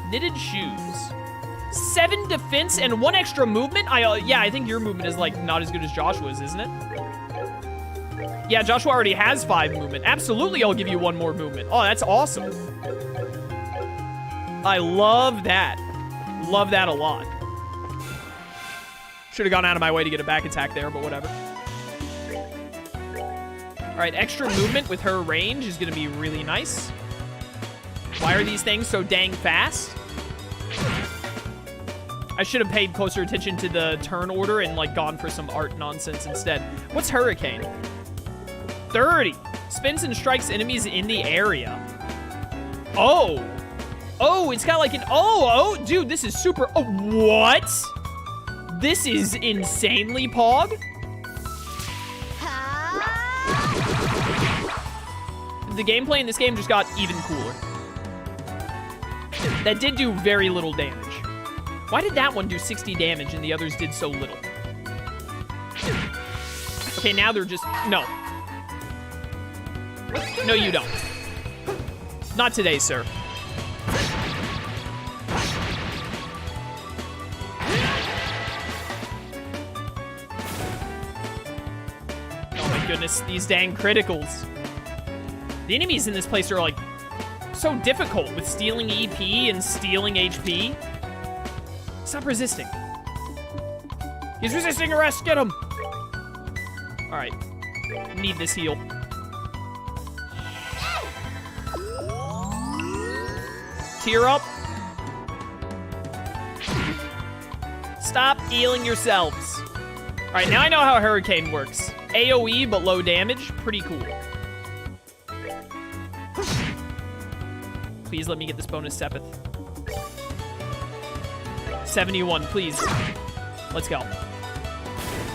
Knitted shoes. 7 defense and 1 extra movement? Yeah, I think your movement is, like, not as good as Joshua's, isn't it? Yeah, Joshua already has 5 movement. Absolutely, I'll give you 1 more movement. Oh, that's awesome. I love that. Love that a lot. Should have gone out of my way to get a back attack there, but whatever. All right, extra movement with her range is going to be really nice. Why are these things so dang fast? I should have paid closer attention to the turn order and, like, gone for some art nonsense instead. What's Hurricane? 30. Spins and strikes enemies in the area. Oh. Oh, it's got like an... Oh, dude, this is super... Oh, what? This is insanely pog. The gameplay in this game just got even cooler. That did do very little damage. Why did that one do 60 damage and the others did so little? Okay, now they're just... No. No, you don't. Not today, sir. Oh my goodness, these dang criticals. The enemies in this place are, like, so difficult with stealing EP and stealing HP. Stop resisting. He's resisting arrest. Get him. All right. Need this heal. Tear up. Stop healing yourselves. All right, now I know how Hurricane works. AoE, but low damage. Pretty cool. Please let me get this bonus Sepith. 71, please. Let's go.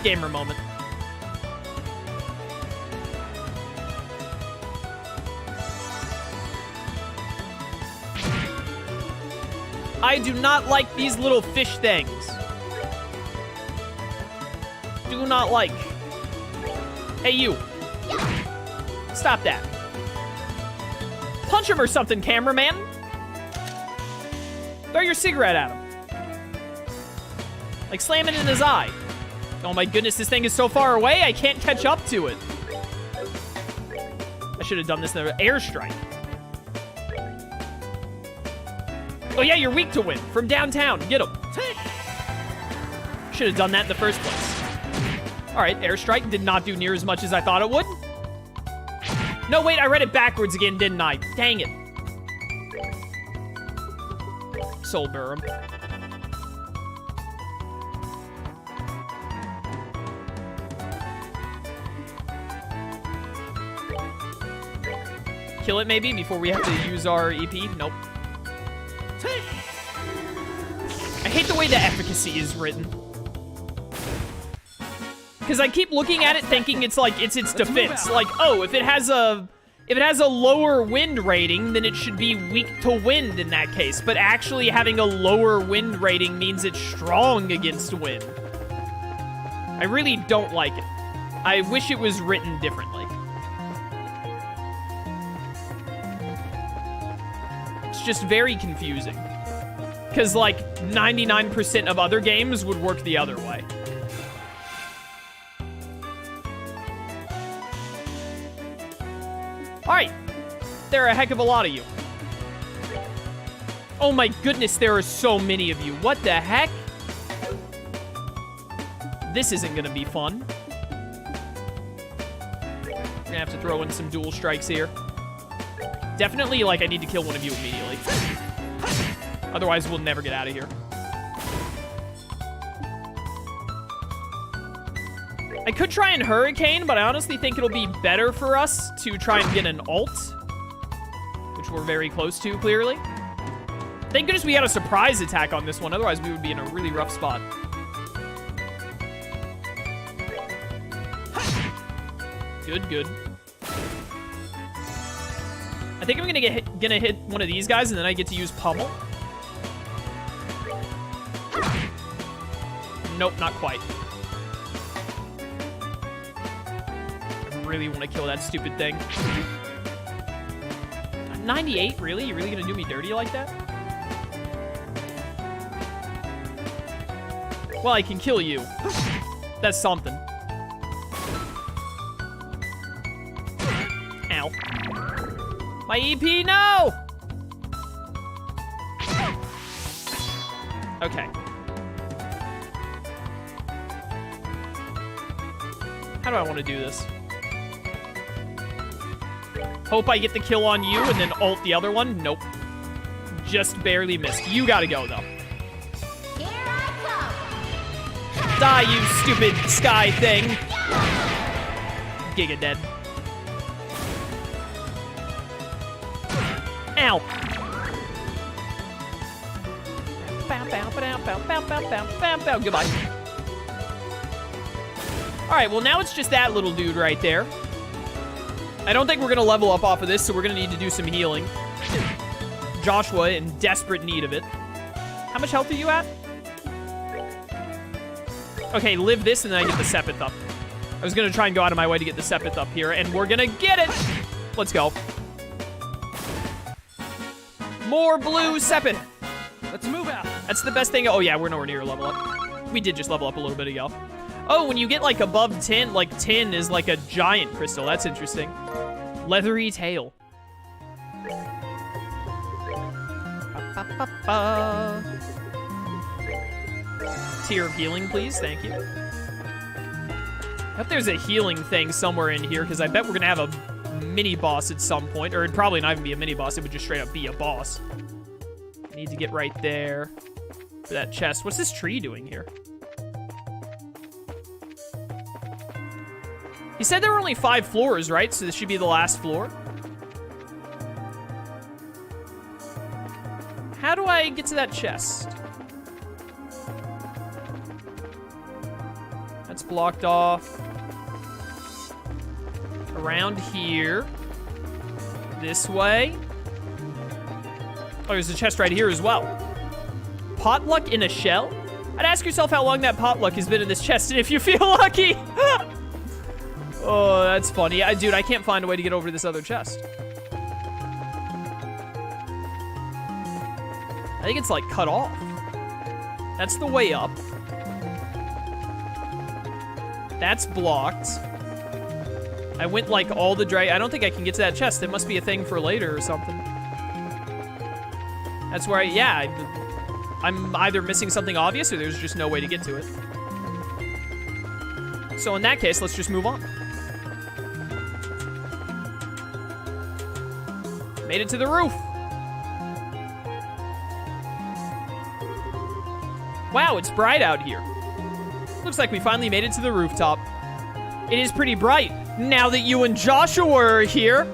Gamer moment. I do not like these little fish things. Do not like. Hey, you. Stop that. Punch him or something, cameraman. Throw your cigarette at him. Like, slam it in his eye. Oh my goodness, this thing is so far away, I can't catch up to it. I should have done this in an airstrike. Oh yeah, you're weak to wind. From downtown. Get him. Should have done that in the first place. All right, airstrike did not do near as much as I thought it would. No, wait, I read it backwards again, didn't I? Dang it. Soul Burrow. Kill it, maybe, before we have to use our EP? Nope. I hate the way the efficacy is written. Because I keep looking at it thinking it's like, it's its defense. Like, oh, if it has a lower wind rating, then it should be weak to wind in that case. But actually having a lower wind rating means it's strong against wind. I really don't like it. I wish it was written differently. It's just very confusing. Because, like, 99% of other games would work the other way. Alright. There are a heck of a lot of you. Oh my goodness, there are so many of you. What the heck? This isn't gonna be fun. We're gonna have to throw in some dual strikes here. Definitely, like, I need to kill one of you immediately. Otherwise, we'll never get out of here. I could try and Hurricane, but I honestly think it'll be better for us to try and get an ult. Which we're very close to, clearly. Thank goodness we had a surprise attack on this one. Otherwise, we would be in a really rough spot. Good, good. I think I'm gonna hit one of these guys, and then I get to use Pummel. Nope, not quite. I really want to kill that stupid thing. 98? Really? You really gonna do me dirty like that? Well, I can kill you. That's something. Ow. My EP, no! Okay. How do I want to do this? Hope I get the kill on you and then ult the other one? Nope. Just barely missed. You gotta go, though. Here I come. Die, you stupid sky thing. Giga dead. Ow. Bow, bow, bow, bow, bow, bow, bow, bow, bow. Goodbye. All right, well, now it's just that little dude right there. I don't think we're going to level up off of this, so we're going to need to do some healing. Joshua in desperate need of it. How much health are you at? Okay, live this, and then I get the Sepith up. I was going to try and go out of my way to get the Sepith up here, and we're going to get it! Let's go. More blue Sepith. Let's move out. That's the best thing. Oh, yeah, we're nowhere near level up. We did just level up a little bit ago. Oh, when you get, like, above 10, like, 10 is, like, a giant crystal. That's interesting. Leathery tail. Tier of healing, please. Thank you. I hope there's a healing thing somewhere in here, because I bet we're going to have a mini-boss at some point. Or it'd probably not even be a mini-boss. It would just straight up be a boss. I need to get right there for that chest. What's this tree doing here? He said there were only 5 floors, right? So this should be the last floor. How do I get to that chest? That's blocked off. Around here. This way. Oh, there's a chest right here as well. Potluck in a shell? I'd ask yourself how long that potluck has been in this chest, and if you feel lucky. Oh, that's funny. Dude, I can't find a way to get over to this other chest. I think it's, like, cut off. That's the way up. That's blocked. I went, like, all the I don't think I can get to that chest. It must be a thing for later or something. That's where I'm either missing something obvious or there's just no way to get to it. So in that case, let's just move on. Made it to the roof. Wow, it's bright out here. Looks like we finally made it to the rooftop. It is pretty bright now that you and Joshua are here.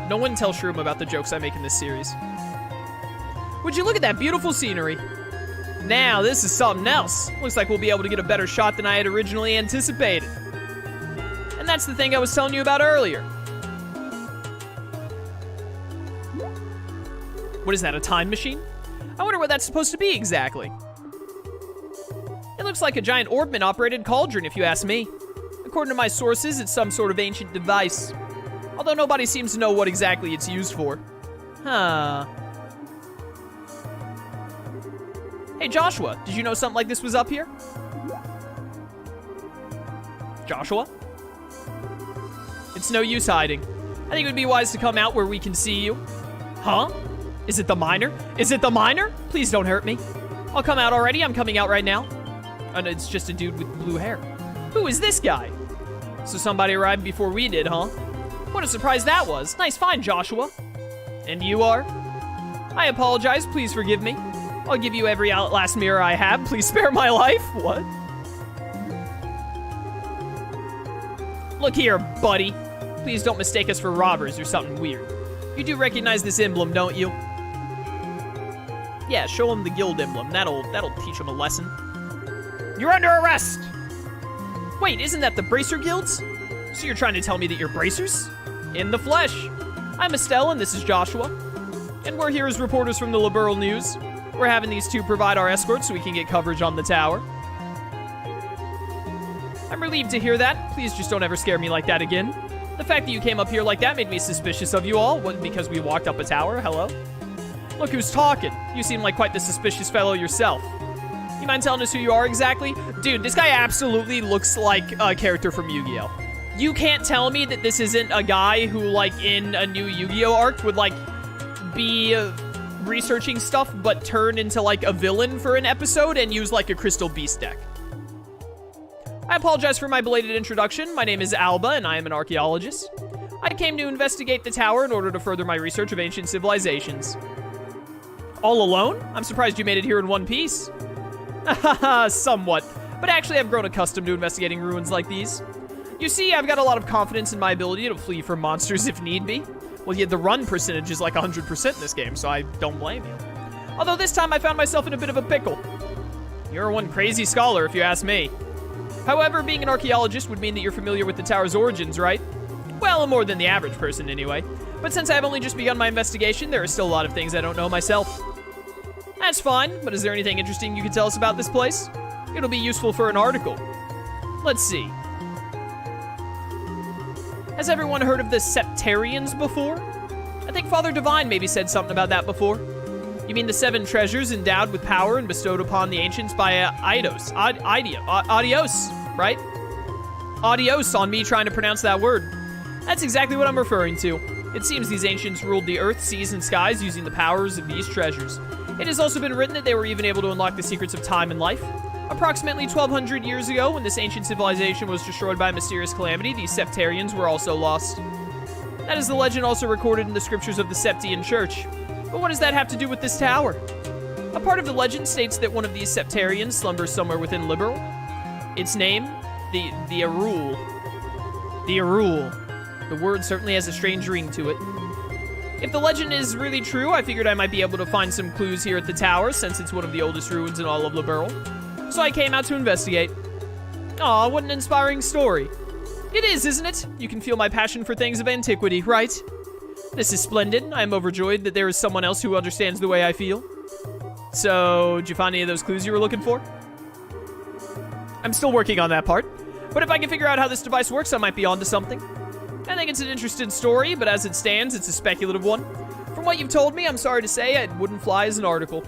No one tell Shroom about the jokes I make in this series. Would you look at that beautiful scenery? Now, this is something else. Looks like we'll be able to get a better shot than I had originally anticipated. And that's the thing I was telling you about earlier. What is that, a time machine? I wonder what that's supposed to be exactly. It looks like a giant Orbman-operated cauldron, if you ask me. According to my sources, it's some sort of ancient device. Although nobody seems to know what exactly it's used for. Huh. Hey, Joshua, did you know something like this was up here? Joshua? It's no use hiding. I think it would be wise to come out where we can see you. Huh? Is it the miner? Is it the miner? Please don't hurt me. I'll come out already. I'm coming out right now. And it's just a dude with blue hair. Who is this guy? So somebody arrived before we did, huh? What a surprise that was. Nice find, Joshua. And you are? I apologize. Please forgive me. I'll give you every Outlast mirror I have. Please spare my life. What? Look here, buddy. Please don't mistake us for robbers or something weird. You do recognize this emblem, don't you? Yeah, show him the guild emblem. That'll teach him a lesson. You're under arrest! Wait, isn't that the Bracer Guilds? So you're trying to tell me that you're bracers? In the flesh. I'm Estelle, and this is Joshua. And we're here as reporters from the Liberal News. We're having these two provide our escort so we can get coverage on the tower. I'm relieved to hear that. Please just don't ever scare me like that again. The fact that you came up here like that made me suspicious of you all. What, because we walked up a tower? Hello? Look who's talking. You seem like quite the suspicious fellow yourself. You mind telling us who you are exactly? Dude, this guy absolutely looks like a character from Yu-Gi-Oh! You can't tell me that this isn't a guy who, like, in a new Yu-Gi-Oh! Arc would, like, be researching stuff but turn into, like, a villain for an episode and use, like, a Crystal Beast deck. I apologize for my belated introduction. My name is Alba, and I am an archaeologist. I came to investigate the tower in order to further my research of ancient civilizations. All alone? I'm surprised you made it here in one piece. Haha, somewhat. But actually, I've grown accustomed to investigating ruins like these. You see, I've got a lot of confidence in my ability to flee from monsters if need be. Well, yeah, the run percentage is like 100% in this game, so I don't blame you. Although this time I found myself in a bit of a pickle. You're one crazy scholar, if you ask me. However, being an archaeologist would mean that you're familiar with the tower's origins, right? Well, more than the average person, anyway. But since I've only just begun my investigation, there are still a lot of things I don't know myself. That's fine, but is there anything interesting you can tell us about this place? It'll be useful for an article. Let's see. Has everyone heard of the septarians before? I think Father Divine maybe said something about that before. You mean the 7 treasures endowed with power and bestowed upon the ancients by Adios, right? Adios on me trying to pronounce that word. That's exactly what I'm referring to. It seems these ancients ruled the earth, seas, and skies using the powers of these treasures. It has also been written that they were even able to unlock the secrets of time and life. Approximately 1,200 years ago, when this ancient civilization was destroyed by a mysterious calamity, these septarians were also lost. That is the legend also recorded in the scriptures of the Septian Church. But what does that have to do with this tower? A part of the legend states that one of these septarians slumbers somewhere within Liberal. Its name? The Arul. The Arul. The word certainly has a strange ring to it. If the legend is really true, I figured I might be able to find some clues here at the tower, since it's one of the oldest ruins in all of Liberal. So I came out to investigate. Aw, what an inspiring story. It is, isn't it? You can feel my passion for things of antiquity, right? This is splendid. I am overjoyed that there is someone else who understands the way I feel. So, did you find any of those clues you were looking for? I'm still working on that part. But if I can figure out how this device works, I might be onto something. I think it's an interesting story, but as it stands, it's a speculative one. From what you've told me, I'm sorry to say, it wouldn't fly as an article.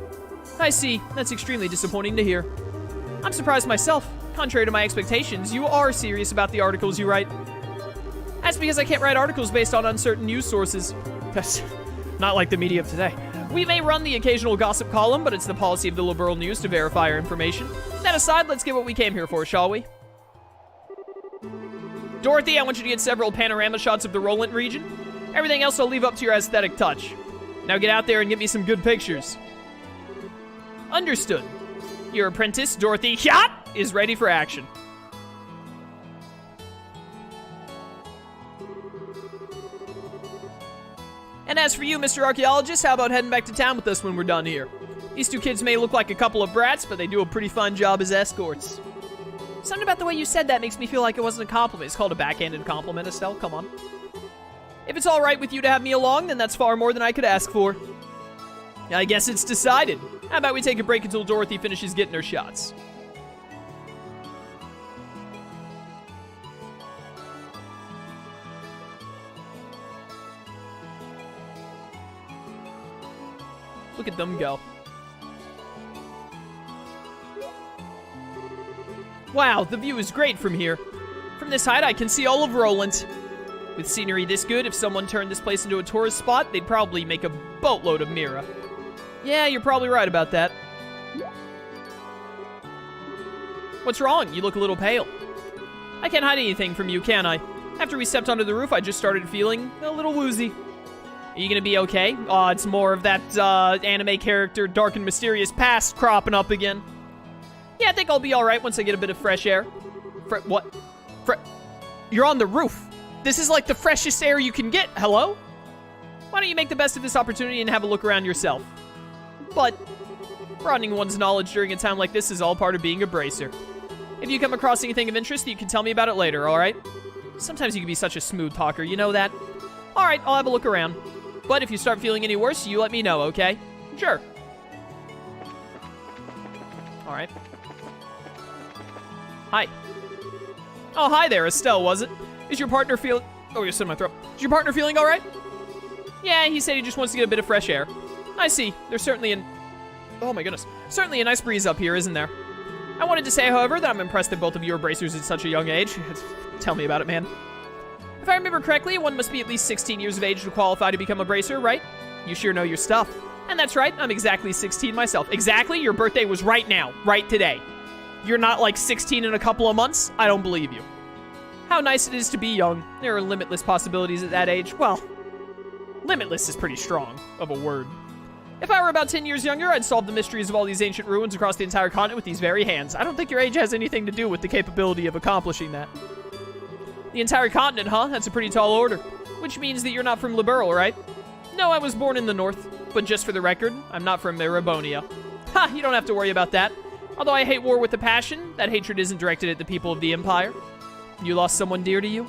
I see. That's extremely disappointing to hear. I'm surprised myself. Contrary to my expectations, you are serious about the articles you write. That's because I can't write articles based on uncertain news sources. That's not like the media of today. We may run the occasional gossip column, but it's the policy of the liberal news to verify our information. That aside, let's get what we came here for, shall we? Dorothy, I want you to get several panorama shots of the Roland region. Everything else I'll leave up to your aesthetic touch. Now get out there and get me some good pictures. Understood. Your apprentice, Dorothy Yacht, is ready for action. And as for you, Mr. Archaeologist, how about heading back to town with us when we're done here? These 2 kids may look like a couple of brats, but they do a pretty fine job as escorts. Something about the way you said that makes me feel like it wasn't a compliment. It's called a backhanded compliment, Estelle. Come on. If it's all right with you to have me along, then that's far more than I could ask for. I guess it's decided. How about we take a break until Dorothy finishes getting her shots? Look at them go. Wow, the view is great from here. From this height, I can see all of Roland. With scenery this good, if someone turned this place into a tourist spot, they'd probably make a boatload of Mira. Yeah, you're probably right about that. What's wrong? You look a little pale. I can't hide anything from you, can I? After we stepped onto the roof, I just started feeling a little woozy. Are you gonna be okay? Aw, it's more of that, anime character, dark and mysterious past cropping up again. Yeah, I think I'll be alright once I get a bit of fresh air. What? You're on the roof. This is like the freshest air you can get. Hello? Why don't you make the best of this opportunity and have a look around yourself? But broadening one's knowledge during a time like this is all part of being a bracer. If you come across anything of interest, you can tell me about it later, alright? Sometimes you can be such a smooth talker, you know that? Alright, I'll have a look around. But if you start feeling any worse, you let me know, okay? Sure. Alright. Hi. Oh, hi there, Estelle, was it? Is your partner feeling... Oh, you're sitting in my throat. Is your partner feeling alright? Yeah, he said he just wants to get a bit of fresh air. I see. There's certainly oh my goodness. Certainly a nice breeze up here, isn't there? I wanted to say, however, that I'm impressed that both of you are bracers at such a young age. Tell me about it, man. If I remember correctly, one must be at least 16 years of age to qualify to become a bracer, right? You sure know your stuff. And that's right, I'm exactly 16 myself. Exactly, your birthday was right now, right today. You're not like 16 in a couple of months? I don't believe you. How nice it is to be young. There are limitless possibilities at that age. Well, limitless is pretty strong of a word. If I were about 10 years younger, I'd solve the mysteries of all these ancient ruins across the entire continent with these very hands. I don't think your age has anything to do with the capability of accomplishing that. The entire continent, huh? That's a pretty tall order. Which means that you're not from Liberl, right? No, I was born in the north. But just for the record, I'm not from Erebonia. Ha! You don't have to worry about that. Although I hate war with a passion, that hatred isn't directed at the people of the Empire. You lost someone dear to you?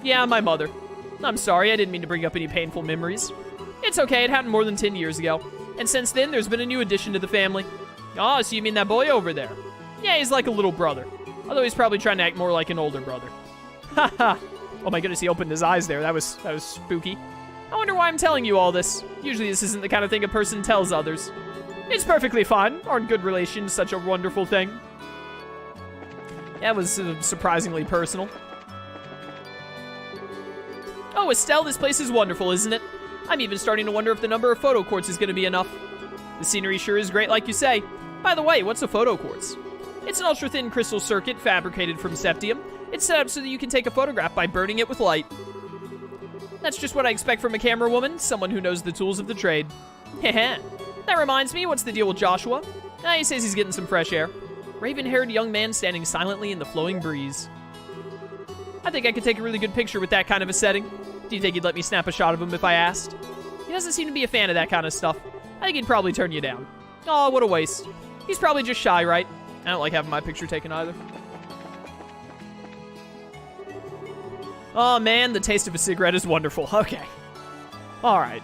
Yeah, my mother. I'm sorry, I didn't mean to bring up any painful memories. It's okay, it happened more than 10 years ago. And since then, there's been a new addition to the family. Oh, so you mean that boy over there? Yeah, he's like a little brother. Although he's probably trying to act more like an older brother. Ha ha! Oh my goodness, he opened his eyes there. That was spooky. I wonder why I'm telling you all this. Usually this isn't the kind of thing a person tells others. It's perfectly fine. Aren't good relations such a wonderful thing? That was surprisingly personal. Oh, Estelle, this place is wonderful, isn't it? I'm even starting to wonder if the number of photo quartz is going to be enough. The scenery sure is great, like you say. By the way, what's a photo quartz? It's an ultra-thin crystal circuit fabricated from septium. It's set up so that you can take a photograph by burning it with light. That's just what I expect from a camera woman, someone who knows the tools of the trade. Heh. That reminds me, what's the deal with Joshua? He says he's getting some fresh air. Raven-haired young man standing silently in the flowing breeze. I think I could take a really good picture with that kind of a setting. Do you think he'd let me snap a shot of him if I asked? He doesn't seem to be a fan of that kind of stuff. I think he'd probably turn you down. Oh, what a waste. He's probably just shy, right? I don't like having my picture taken either. Oh man, the taste of a cigarette is wonderful. Okay. Alright.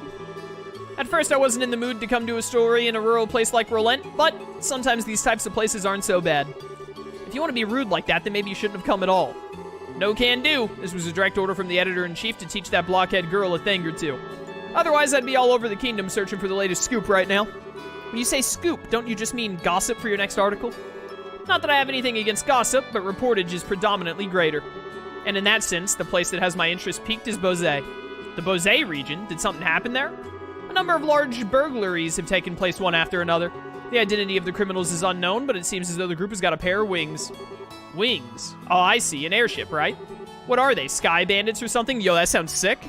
At first I wasn't in the mood to come to a story in a rural place like Rolent, but sometimes these types of places aren't so bad. If you want to be rude like that, then maybe you shouldn't have come at all. No can do. This was a direct order from the editor-in-chief to teach that blockhead girl a thing or two. Otherwise, I'd be all over the kingdom searching for the latest scoop right now. When you say scoop, don't you just mean gossip for your next article? Not that I have anything against gossip, but reportage is predominantly greater. And in that sense, the place that has my interest peaked is Bozay. The Bozay region? Did something happen there? A number of large burglaries have taken place one after another. The identity of the criminals is unknown, but it seems as though the group has got a pair of wings. Wings? Oh, I see. An airship, right? What are they, sky bandits or something? Yo, that sounds sick.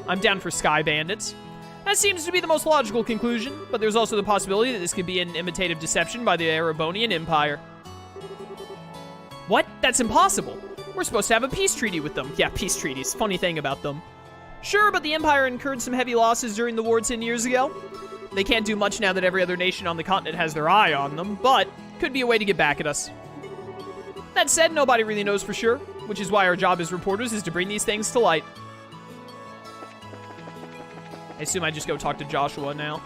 I'm down for sky bandits. That seems to be the most logical conclusion, but there's also the possibility that this could be an imitative deception by the Erebonian Empire. What? That's impossible. We're supposed to have a peace treaty with them. Yeah, peace treaties. Funny thing about them. Sure, but the Empire incurred some heavy losses during the war 10 years ago. They can't do much now that every other nation on the continent has their eye on them, but could be a way to get back at us. That said, nobody really knows for sure, which is why our job as reporters is to bring these things to light. I assume I just go talk to Joshua now.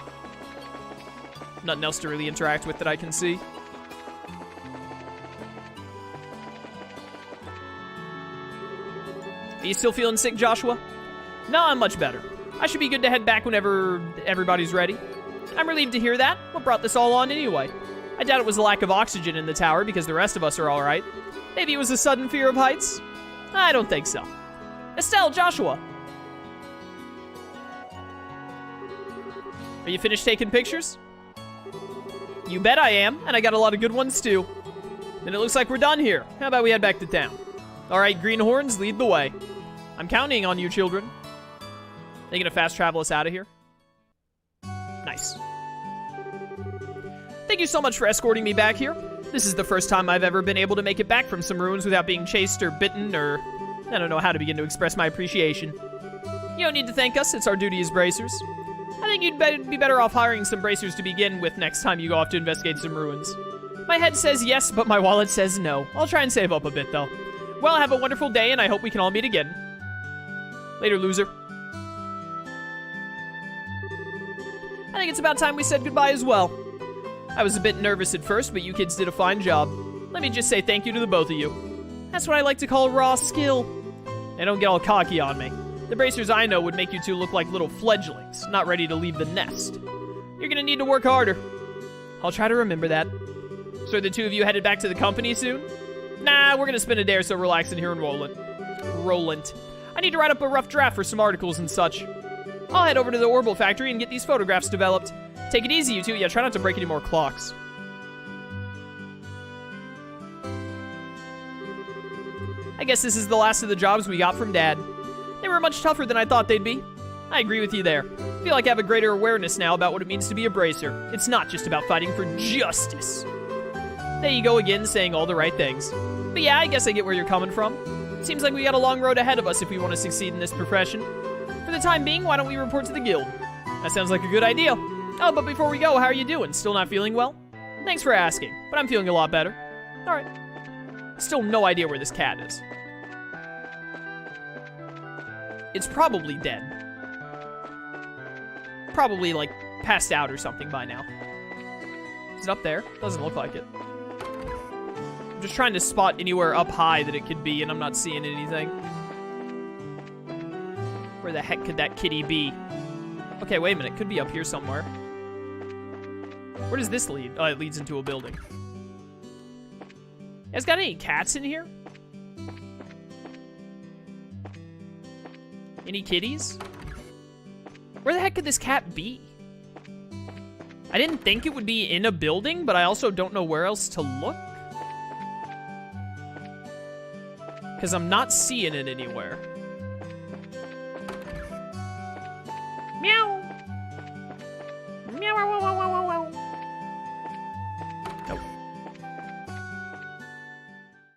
Nothing else to really interact with that I can see. Are you still feeling sick, Joshua? No, I'm much better. I should be good to head back whenever everybody's ready. I'm relieved to hear that. What brought this all on anyway? I doubt it was a lack of oxygen in the tower because the rest of us are alright. Maybe it was a sudden fear of heights? I don't think so. Estelle, Joshua! Are you finished taking pictures? You bet I am, and I got a lot of good ones too. Then it looks like we're done here. How about we head back to town? Alright, greenhorns, lead the way. I'm counting on you, children. They gonna fast travel us out of here? Nice. Thank you so much for escorting me back here. This is the first time I've ever been able to make it back from some ruins without being chased or bitten or... I don't know how to begin to express my appreciation. You don't need to thank us, it's our duty as bracers. I think you'd be better off hiring some bracers to begin with next time you go off to investigate some ruins. My head says yes, but my wallet says no. I'll try and save up a bit, though. Well, have a wonderful day, and I hope we can all meet again. Later, loser. I think it's about time we said goodbye as well. I was a bit nervous at first, but you kids did a fine job. Let me just say thank you to the both of you. That's what I like to call raw skill. And don't get all cocky on me. The bracers I know would make you two look like little fledglings, not ready to leave the nest. You're gonna need to work harder. I'll try to remember that. So are the two of you headed back to the company soon? Nah, we're gonna spend a day or so relaxing here in Roland. I need to write up a rough draft for some articles and such. I'll head over to the Orbital factory and get these photographs developed. Take it easy, you two. Yeah, try not to break any more clocks. I guess this is the last of the jobs we got from Dad. They were much tougher than I thought they'd be. I agree with you there. I feel like I have a greater awareness now about what it means to be a bracer. It's not just about fighting for justice. There you go again, saying all the right things. But yeah, I guess I get where you're coming from. Seems like we got a long road ahead of us if we want to succeed in this profession. For the time being, why don't we report to the guild? That sounds like a good idea. Oh, but before we go, how are you doing? Still not feeling well? Thanks for asking, but I'm feeling a lot better. Alright. Still no idea where this cat is. It's probably dead. Probably, like, passed out or something by now. Is it up there? Doesn't look like it. I'm just trying to spot anywhere up high that it could be, and I'm not seeing anything. Where the heck could that kitty be? Okay, wait a minute. It could be up here somewhere. Where does this lead? Oh, it leads into a building. You guys got any cats in here? Any kitties? Where the heck could this cat be? I didn't think it would be in a building, but I also don't know where else to look. Because I'm not seeing it anywhere.